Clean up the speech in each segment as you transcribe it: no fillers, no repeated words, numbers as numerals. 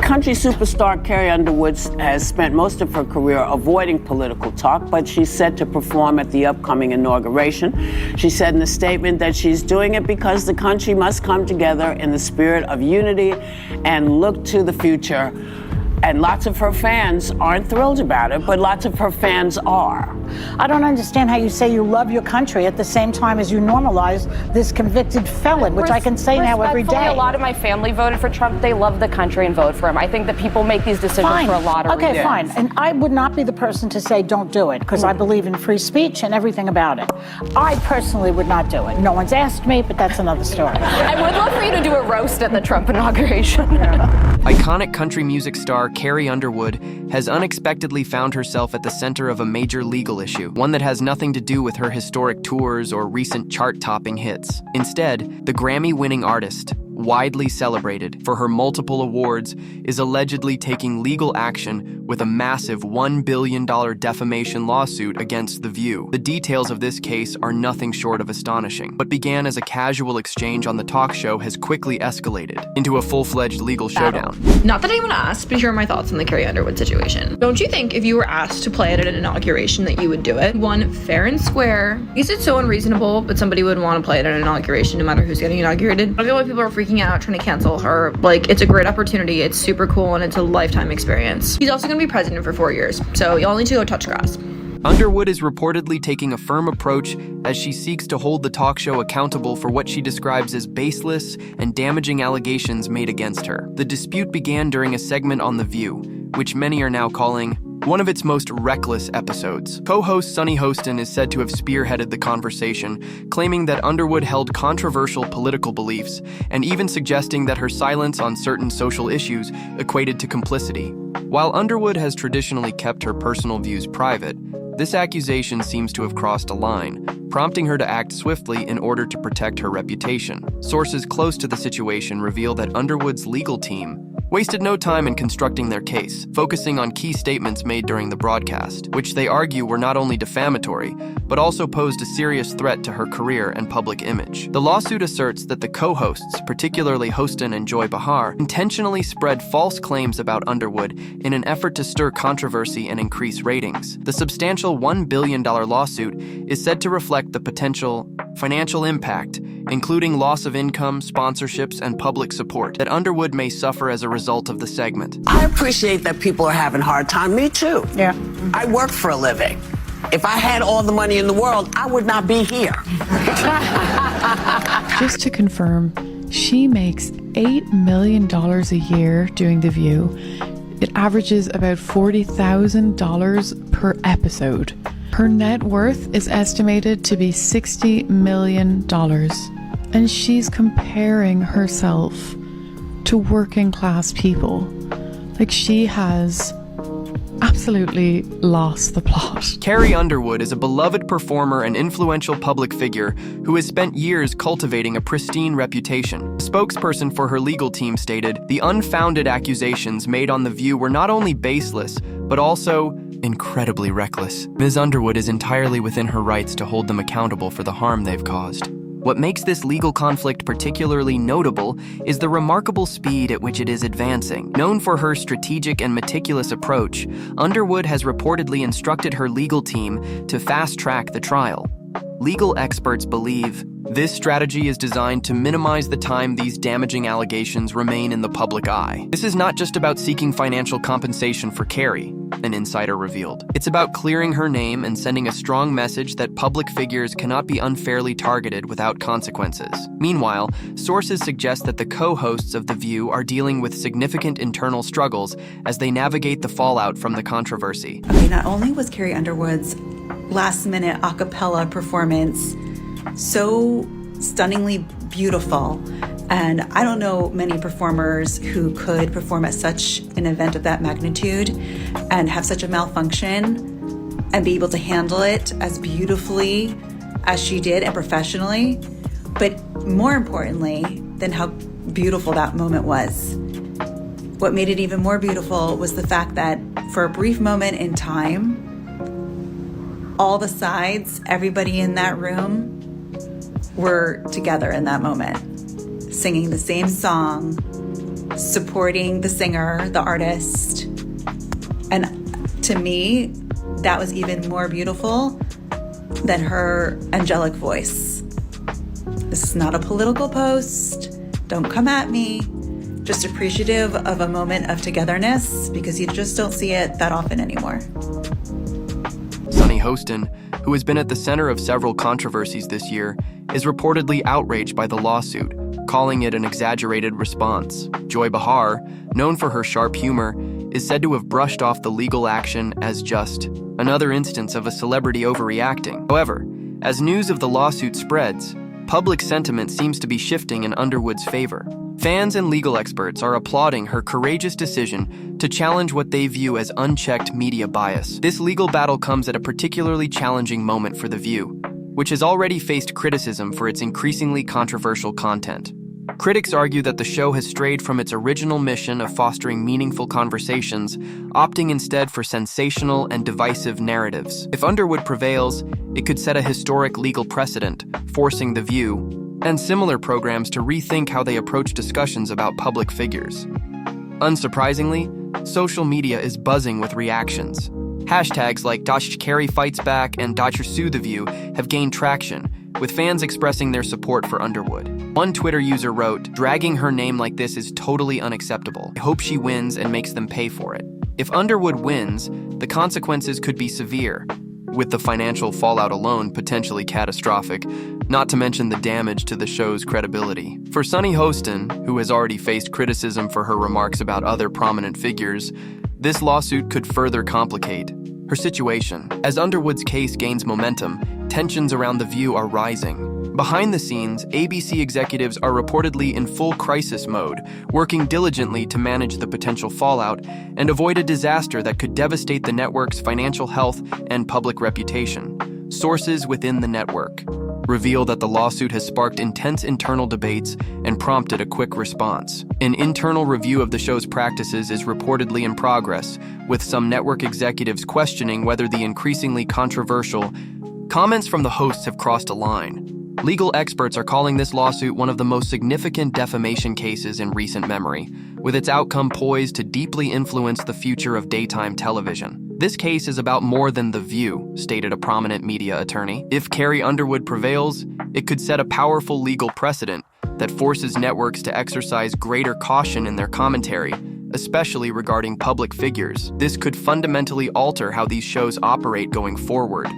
Country superstar Carrie Underwood has spent most of her career avoiding political talk, but she's set to perform at the upcoming inauguration. She said in a statement that she's doing it because the country must come together in the spirit of unity and look to the future. And lots of her fans aren't thrilled about it, but lots of her fans are. I don't understand how you say you love your country at the same time as you normalize this convicted felon, which I can say now every day. A lot of my family voted for Trump. They love the country and vote for him. I think that people make these decisions for a lot of reasons. Okay, fine. And I would not be the person to say don't do it, because I believe in free speech and everything about it. I personally would not do it. No one's asked me, but that's another story. I would love for you to do a roast at the Trump inauguration. Iconic country music star Carrie Underwood has unexpectedly found herself at the center of a major legal issue, one that has nothing to do with her historic tours or recent chart-topping hits. Instead, the Grammy-winning artist, widely celebrated for her multiple awards, is allegedly taking legal action with a massive $1 billion defamation lawsuit against The View. The details of this case are nothing short of astonishing. What began as a casual exchange on the talk show has quickly escalated into a full-fledged legal showdown. Not that anyone asked, but here are my thoughts on the Carrie Underwood situation. Don't you think if you were asked to play it at an inauguration that you would do it? One, fair and square. Is it so unreasonable that somebody would want to play it at an inauguration no matter who's getting inaugurated? I feel like people are freaking out trying to cancel her. Like, it's a great opportunity, it's super cool, and it's a lifetime experience. He's also gonna be president for 4 years, so y'all need to go touch grass. Underwood is reportedly taking a firm approach as she seeks to hold the talk show accountable for what she describes as baseless and damaging allegations made against her. The dispute began during a segment on The View, which many are now calling one of its most reckless episodes. Co-host Sunny Hostin is said to have spearheaded the conversation, claiming that Underwood held controversial political beliefs and even suggesting that her silence on certain social issues equated to complicity. While Underwood has traditionally kept her personal views private, this accusation seems to have crossed a line, prompting her to act swiftly in order to protect her reputation. Sources close to the situation reveal that Underwood's legal team wasted no time in constructing their case, focusing on key statements made during the broadcast, which they argue were not only defamatory, but also posed a serious threat to her career and public image. The lawsuit asserts that the co-hosts, particularly Hostin and Joy Behar, intentionally spread false claims about Underwood in an effort to stir controversy and increase ratings. The substantial $1 billion lawsuit is said to reflect the potential financial impact, including loss of income, sponsorships, and public support, that Underwood may suffer as a result of the segment. I appreciate that people are having a hard time. Me too. Yeah. I work for a living. If I had all the money in the world, I would not be here. Just to confirm, she makes $8 million a year doing The View. It averages about $40,000 per episode. Her net worth is estimated to be $60 million. And she's comparing herself to working class people. Like, she has absolutely lost the plot. Carrie Underwood is a beloved performer and influential public figure who has spent years cultivating a pristine reputation. A spokesperson for her legal team stated, "The unfounded accusations made on The View were not only baseless, but also incredibly reckless. Ms. Underwood is entirely within her rights to hold them accountable for the harm they've caused." What makes this legal conflict particularly notable is the remarkable speed at which it is advancing. Known for her strategic and meticulous approach, Underwood has reportedly instructed her legal team to fast-track the trial. Legal experts believe this strategy is designed to minimize the time these damaging allegations remain in the public eye. This is not just about seeking financial compensation for Carrie, an insider revealed. It's about clearing her name and sending a strong message that public figures cannot be unfairly targeted without consequences. Meanwhile, sources suggest that the co-hosts of The View are dealing with significant internal struggles as they navigate the fallout from the controversy. Okay, not only was Carrie Underwood's last-minute a cappella performance so stunningly beautiful, and I don't know many performers who could perform at such an event of that magnitude and have such a malfunction and be able to handle it as beautifully as she did and professionally. But more importantly than how beautiful that moment was, what made it even more beautiful was the fact that for a brief moment in time, all the sides, everybody in that room were together in that moment, singing the same song supporting the singer, the artist. And to me, that was even more beautiful than her angelic voice. This is not a political post. Don't come at me. Just appreciative of a moment of togetherness, because you just don't see it that often anymore. Sunny Hostin, who has been at the center of several controversies this year, is reportedly outraged by the lawsuit, calling it an exaggerated response. Joy Behar, known for her sharp humor, is said to have brushed off the legal action as just another instance of a celebrity overreacting. However, as news of the lawsuit spreads, public sentiment seems to be shifting in Underwood's favor. Fans and legal experts are applauding her courageous decision to challenge what they view as unchecked media bias. This legal battle comes at a particularly challenging moment for The View, which has already faced criticism for its increasingly controversial content. Critics argue that the show has strayed from its original mission of fostering meaningful conversations, opting instead for sensational and divisive narratives. If Underwood prevails, it could set a historic legal precedent, forcing The View and similar programs to rethink how they approach discussions about public figures. Unsurprisingly, social media is buzzing with reactions. Hashtags like #CarrieFightsBack and #SueTheView have gained traction, with fans expressing their support for Underwood. One Twitter user wrote, "Dragging her name like this is totally unacceptable. I hope she wins and makes them pay for it." If Underwood wins, the consequences could be severe, with the financial fallout alone potentially catastrophic, not to mention the damage to the show's credibility. For Sunny Hostin, who has already faced criticism for her remarks about other prominent figures, this lawsuit could further complicate her situation. As Underwood's case gains momentum, tensions around The View are rising. Behind the scenes, ABC executives are reportedly in full crisis mode, working diligently to manage the potential fallout and avoid a disaster that could devastate the network's financial health and public reputation. Sources within the network reveal that the lawsuit has sparked intense internal debates and prompted a quick response. An internal review of the show's practices is reportedly in progress, with some network executives questioning whether the increasingly controversial comments from the hosts have crossed a line. Legal experts are calling this lawsuit one of the most significant defamation cases in recent memory, with its outcome poised to deeply influence the future of daytime television. This case is about more than The View, stated a prominent media attorney. If Carrie Underwood prevails, it could set a powerful legal precedent that forces networks to exercise greater caution in their commentary, especially regarding public figures. This could fundamentally alter how these shows operate going forward.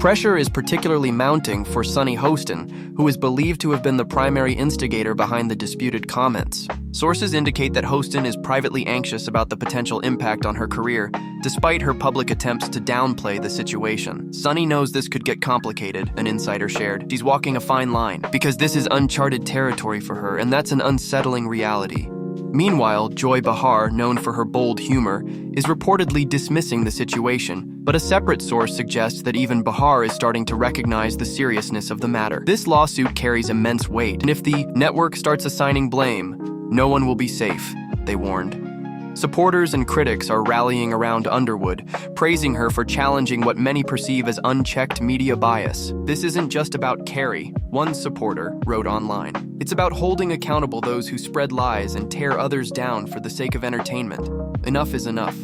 Pressure is particularly mounting for Sunny Hostin, who is believed to have been the primary instigator behind the disputed comments. Sources indicate that Hostin is privately anxious about the potential impact on her career, despite her public attempts to downplay the situation. Sunny knows this could get complicated, an insider shared. She's walking a fine line, because this is uncharted territory for her, and that's an unsettling reality. Meanwhile, Joy Behar, known for her bold humor, is reportedly dismissing the situation, but a separate source suggests that even Behar is starting to recognize the seriousness of the matter. This lawsuit carries immense weight, and if the network starts assigning blame, no one will be safe, they warned. Supporters and critics are rallying around Underwood, praising her for challenging what many perceive as unchecked media bias. "This isn't just about Carrie," one supporter wrote online. "It's about holding accountable those who spread lies and tear others down for the sake of entertainment. Enough is enough."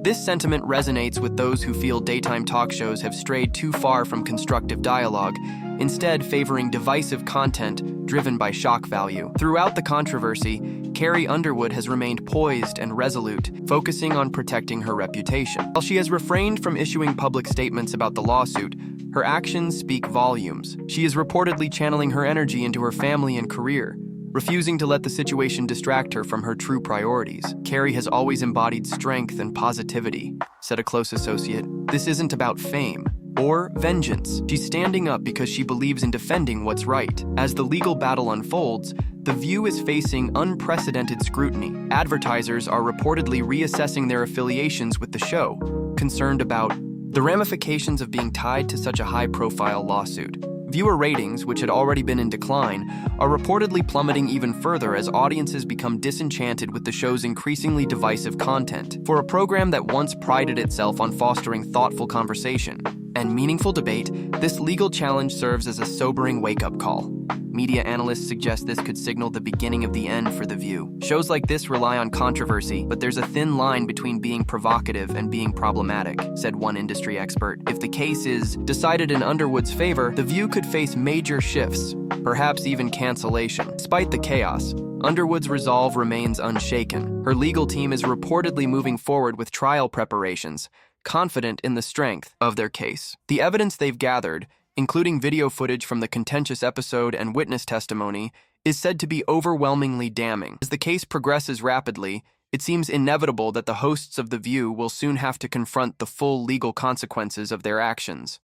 This sentiment resonates with those who feel daytime talk shows have strayed too far from constructive dialogue, instead favoring divisive content driven by shock value. Throughout the controversy, Carrie Underwood has remained poised and resolute, focusing on protecting her reputation. While she has refrained from issuing public statements about the lawsuit, her actions speak volumes. She is reportedly channeling her energy into her family and career, refusing to let the situation distract her from her true priorities. "Carrie has always embodied strength and positivity," said a close associate. "This isn't about fame or vengeance. She's standing up because she believes in defending what's right." As the legal battle unfolds, The View is facing unprecedented scrutiny. Advertisers are reportedly reassessing their affiliations with the show, concerned about the ramifications of being tied to such a high-profile lawsuit. Viewer ratings, which had already been in decline, are reportedly plummeting even further as audiences become disenchanted with the show's increasingly divisive content. For a program that once prided itself on fostering thoughtful conversation, and meaningful debate, this legal challenge serves as a sobering wake-up call. Media analysts suggest this could signal the beginning of the end for The View. Shows like this rely on controversy, but there's a thin line between being provocative and being problematic, said one industry expert. If the case is decided in Underwood's favor, The View could face major shifts, perhaps even cancellation. Despite the chaos, Underwood's resolve remains unshaken. Her legal team is reportedly moving forward with trial preparations, confident in the strength of their case. The evidence they've gathered, including video footage from the contentious episode and witness testimony, is said to be overwhelmingly damning. As the case progresses rapidly, it seems inevitable that the hosts of The View will soon have to confront the full legal consequences of their actions.